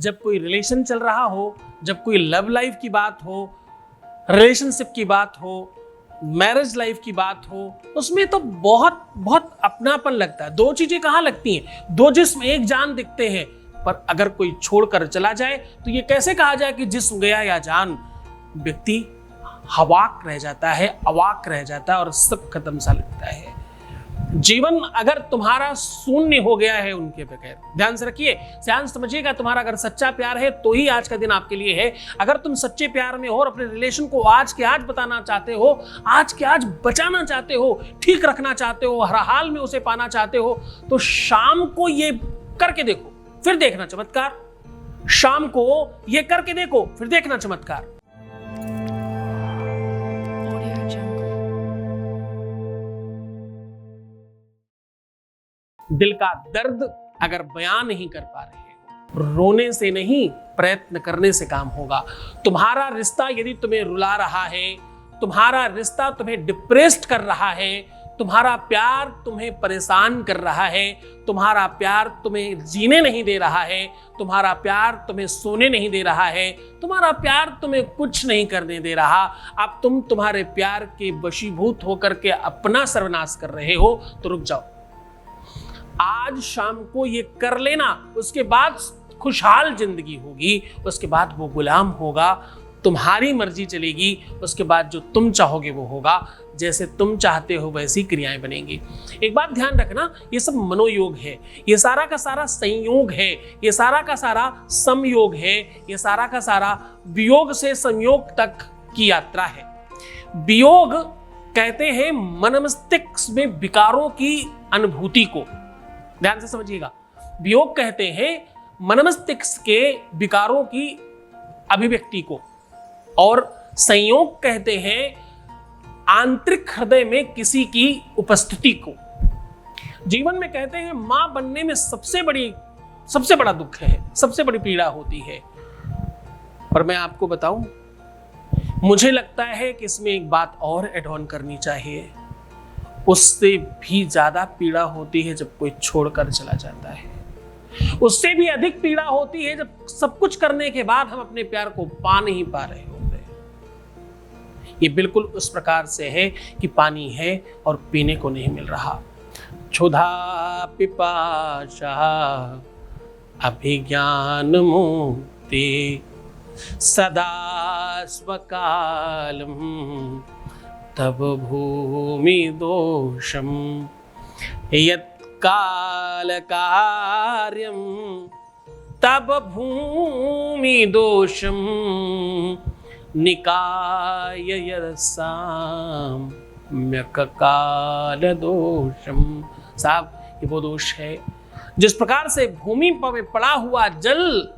जब कोई रिलेशन चल रहा हो, जब कोई लव लाइफ की बात हो, रिलेशनशिप की बात हो, मैरिज लाइफ की बात हो, उसमें तो बहुत बहुत अपनापन लगता है। दो चीजें कहाँ लगती हैं? दो जिस्म एक जान दिखते हैं, पर अगर कोई छोड़कर चला जाए तो ये कैसे कहा जाए कि जिस्म गया या जान? व्यक्ति हवाक रह जाता है, अवाक रह जाता है और सब खत्म सा लगता है। जीवन अगर तुम्हारा शून्य हो गया है उनके बगैर, ध्यान से रखिए, ध्यान समझिएगा, तुम्हारा अगर सच्चा प्यार है तो ही आज का दिन आपके लिए है। अगर तुम सच्चे प्यार में हो और अपने रिलेशन को आज के आज बताना चाहते हो, आज के आज बचाना चाहते हो, ठीक रखना चाहते हो, हर हाल में उसे पाना चाहते हो, तो शाम को ये करके देखो, फिर देखना चमत्कार। शाम को ये करके देखो, फिर देखना चमत्कार। दिल का दर्द अगर बयान नहीं कर पा रहे हो, रोने से नहीं प्रयत्न करने से काम होगा। तुम्हारा रिश्ता यदि तुम्हें रुला रहा है, तुम्हारा रिश्ता तुम्हें डिप्रेस्ड कर रहा है, तुम्हारा प्यार तुम्हें परेशान कर रहा है, तुम्हारा प्यार तुम्हें जीने नहीं दे रहा है, तुम्हारा प्यार तुम्हें सोने नहीं दे रहा है, तुम्हारा प्यार तुम्हें कुछ नहीं करने दे रहा, अब तुम तुम्हारे प्यार के वशीभूत होकर के अपना सर्वनाश कर रहे हो, तो रुक जाओ। आज शाम को ये कर लेना, उसके बाद खुशहाल जिंदगी होगी, उसके बाद वो गुलाम होगा, तुम्हारी मर्जी चलेगी, उसके बाद जो तुम चाहोगे वो होगा, जैसे तुम चाहते हो वैसी क्रियाएं बनेंगी। एक बात ध्यान रखना, ये सब मनोयोग है, ये सारा का सारा संयोग है, ये सारा का सारा समयोग है, ये सारा का सारा वियोग से संयोग तक की यात्रा है। वियोग कहते हैं मन मस्तिष्क में विकारों की अनुभूति को, ध्यान से समझिएगा। वियोग कहते हैं मन मस्तिष्क के विकारों की अभिव्यक्ति को, और संयोग कहते हैं आंतरिक हृदय में किसी की उपस्थिति को। जीवन में कहते हैं मां बनने में सबसे बड़ा दुख है, सबसे बड़ी पीड़ा होती है। पर मैं आपको बताऊं, मुझे लगता है कि इसमें एक बात और ऐड ऑन करनी चाहिए, उससे भी ज्यादा पीड़ा होती है जब कोई छोड़कर चला जाता है, उससे भी अधिक पीड़ा होती है जब सब कुछ करने के बाद हम अपने प्यार को पा नहीं पा रहे होते। ये बिल्कुल उस प्रकार से है कि पानी है और पीने को नहीं मिल रहा। क्षुधा पिपाशा अभिज्ञान मुक्ति सदा स्वकालम तब भूमि दोषम यत्काल कार्यम तब भूमि दोषम निकाय यत्साम्यक काल दोषम। साहब, ये वो दोष है जिस प्रकार से भूमि पर पड़ा हुआ जल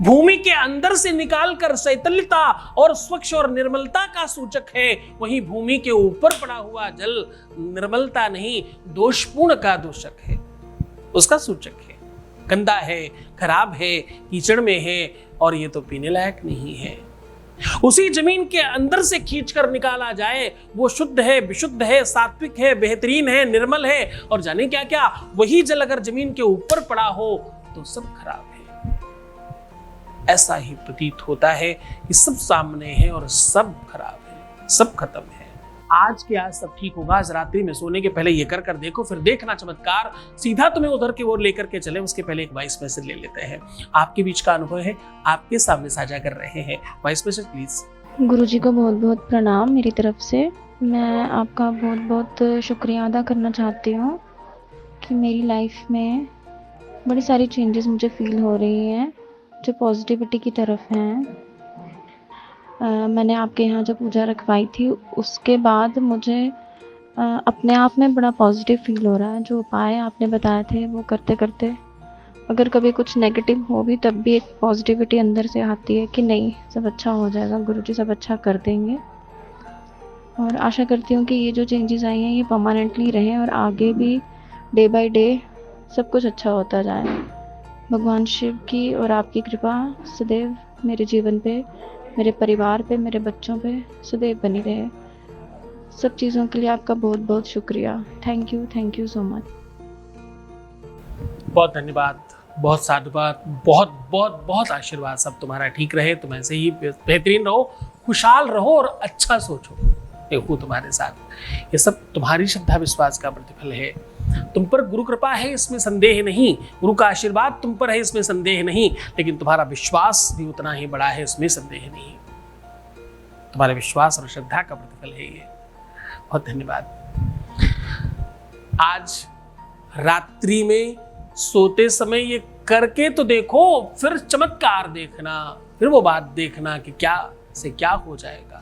भूमि के अंदर से निकालकर शैतल्यता और स्वच्छ और निर्मलता का सूचक है, वहीं भूमि के ऊपर पड़ा हुआ जल निर्मलता नहीं, दोषपूर्ण का दोषक है, उसका सूचक है। गंदा है, खराब है, कीचड़ में है और ये तो पीने लायक नहीं है। उसी जमीन के अंदर से खींचकर निकाला जाए, वो शुद्ध है, विशुद्ध है, सात्विक है, बेहतरीन है, निर्मल है, और जाने क्या क्या, वही जल अगर जमीन के ऊपर पड़ा हो तो सब खराब है। ऐसा ही प्रतीत होता है कि सब सामने है और सब खराब है, सब खत्म है। आज के आज सब ठीक होगा। आज रात्रि में सोने के पहले ये कर देखो, फिर देखना चमत्कार सीधा तुम्हें उधर की ओर लेकर के चले। उसके पहले एक वॉइस मैसेज ले लेते हैं। आपके बीच का अनुभव है, आपके सामने साझा कर रहे हैं। Voice message please. गुरुजी को बहुत बहुत प्रणाम मेरी तरफ से। मैं आपका बहुत बहुत शुक्रिया अदा करना चाहती हूँ कि मेरी लाइफ में बड़ी सारी चेंजेस मुझे फील हो रही हैं जो पॉजिटिविटी की तरफ हैं। मैंने आपके यहाँ जब पूजा रखवाई थी उसके बाद मुझे अपने आप में बड़ा पॉजिटिव फील हो रहा है। जो उपाय आपने बताए थे वो करते करते अगर कभी कुछ नेगेटिव हो भी तब भी एक पॉजिटिविटी अंदर से आती है कि नहीं, सब अच्छा हो जाएगा, गुरुजी सब अच्छा कर देंगे। और आशा करती हूँ कि ये जो चेंजेस आई हैं ये परमानेंटली रहें और आगे भी डे बाय डे सब कुछ अच्छा होता जाए। भगवान शिव की और आपकी कृपा सदैव मेरे जीवन पे, मेरे परिवार पे, मेरे बच्चों पे सदैव बनी रहे। सब चीज़ों के लिए आपका बहुत बहुत शुक्रिया। Thank you so much. बहुत धन्यवाद, बहुत साधुवाद, बहुत बहुत बहुत आशीर्वाद। सब तुम्हारा ठीक रहे, तुम ऐसे ही बेहतरीन रहो, खुशहाल रहो और अच्छा सोचो। मैं हूँ तुम्हारे साथ। ये सब तुम्हारी श्रद्धा विश्वास का प्रतिफल है। तुम पर गुरु कृपा है, इसमें संदेह नहीं। गुरु का आशीर्वाद तुम पर है, इसमें संदेह नहीं। लेकिन तुम्हारा विश्वास भी उतना ही बड़ा है, इसमें संदेह नहीं। तुम्हारे विश्वास और श्रद्धा का प्रतिफल है ये। बहुत धन्यवाद। आज रात्रि में सोते समय ये करके तो देखो, फिर चमत्कार देखना, फिर वो बात देखना कि क्या से क्या हो जाएगा।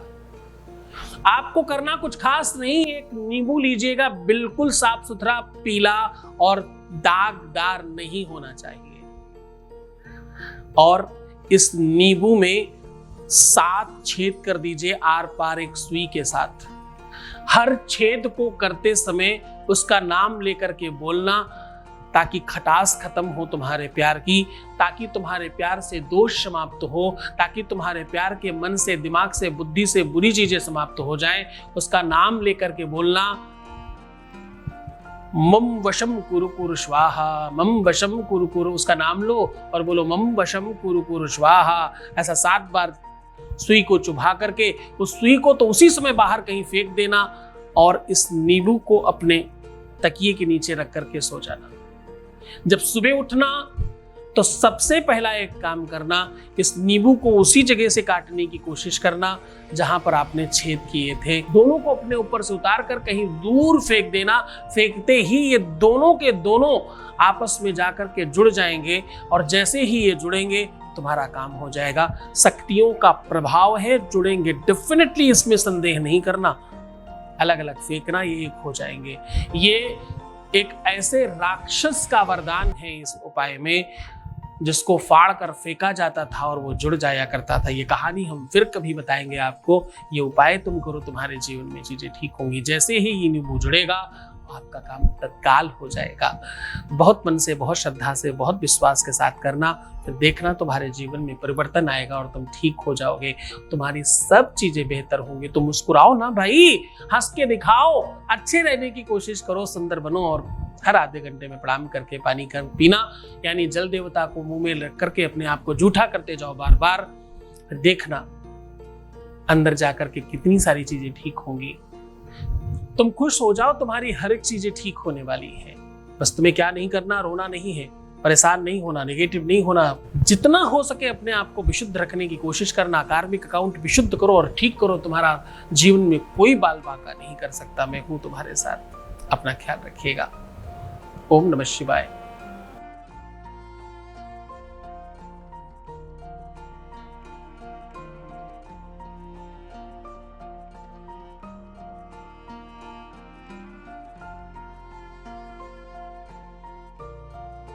आपको करना कुछ खास नहीं, एक नींबू लीजिएगा, बिल्कुल साफ सुथरा पीला और दागदार नहीं होना चाहिए। और इस नींबू में 7 छेद कर दीजिए आर पार एक सुई के साथ। हर छेद को करते समय उसका नाम लेकर के बोलना, ताकि खटास खत्म हो तुम्हारे प्यार की, ताकि तुम्हारे प्यार से दोष समाप्त हो, ताकि तुम्हारे प्यार के मन से, दिमाग से, बुद्धि से बुरी चीजें समाप्त हो जाएं। उसका नाम लेकर के बोलना, मम वशम कुरु कुरु स्वाहा, मम वशम कुरु कुरु। उसका नाम लो और बोलो मम वशम कुरु कुरु स्वाहा। ऐसा 7 बार सुई को चुभा करके उस सुई को तो उसी समय बाहर कहीं फेंक देना और इस नींबू को अपने तकिए के नीचे रख करके सो जाना। जब सुबह उठना तो सबसे पहला एक काम करना, इस नींबू को उसी जगह से काटने की कोशिश करना जहां पर आपने छेद किए थे। दोनों को अपने ऊपर से उतार कर कहीं दूर फेंक देना। फेंकते ही ये दोनों के दोनों आपस में जाकर के जुड़ जाएंगे और जैसे ही ये जुड़ेंगे तुम्हारा काम हो जाएगा। शक्तियों का प्रभाव है, जुड़ेंगे डेफिनेटली, इसमें संदेह नहीं करना। अलग अलग फेंकना, ये एक हो जाएंगे। ये एक ऐसे राक्षस का वरदान है इस उपाय में, जिसको फाड़ कर फेंका जाता था और वो जुड़ जाया करता था। ये कहानी हम फिर कभी बताएंगे आपको। ये उपाय तुम करो, तुम्हारे जीवन में चीजें ठीक होंगी। जैसे ही ये नींबू जुड़ेगा आपका काम तत्काल हो जाएगा। बहुत मन से, बहुत श्रद्धा से, बहुत विश्वास के साथ करना, फिर देखना तुम्हारे जीवन में परिवर्तन आएगा और तुम ठीक हो जाओगे। तुम्हारी सब चीजें बेहतर होंगी। तुम मुस्कुराओ ना भाई, हंस के दिखाओ, अच्छे रहने की कोशिश करो, सुंदर बनो। और हर आधे घंटे में प्रणाम करके पानी कर पीना, यानी जल देवता को मुंह में रख करके अपने आप को जूठा करते जाओ बार बार। फिर देखना अंदर जाकर के कितनी सारी चीजें ठीक होंगी। तुम खुश हो जाओ, तुम्हारी हर एक चीजें ठीक होने वाली है। बस तुम्हें क्या नहीं करना, रोना नहीं है, परेशान नहीं होना, नेगेटिव नहीं होना। जितना हो सके अपने आप को विशुद्ध रखने की कोशिश करना। कार्मिक अकाउंट विशुद्ध करो और ठीक करो। तुम्हारा जीवन में कोई बाल बांका नहीं कर सकता। मैं हूं तुम्हारे साथ। अपना ख्याल रखिएगा। ओम नमः शिवाय।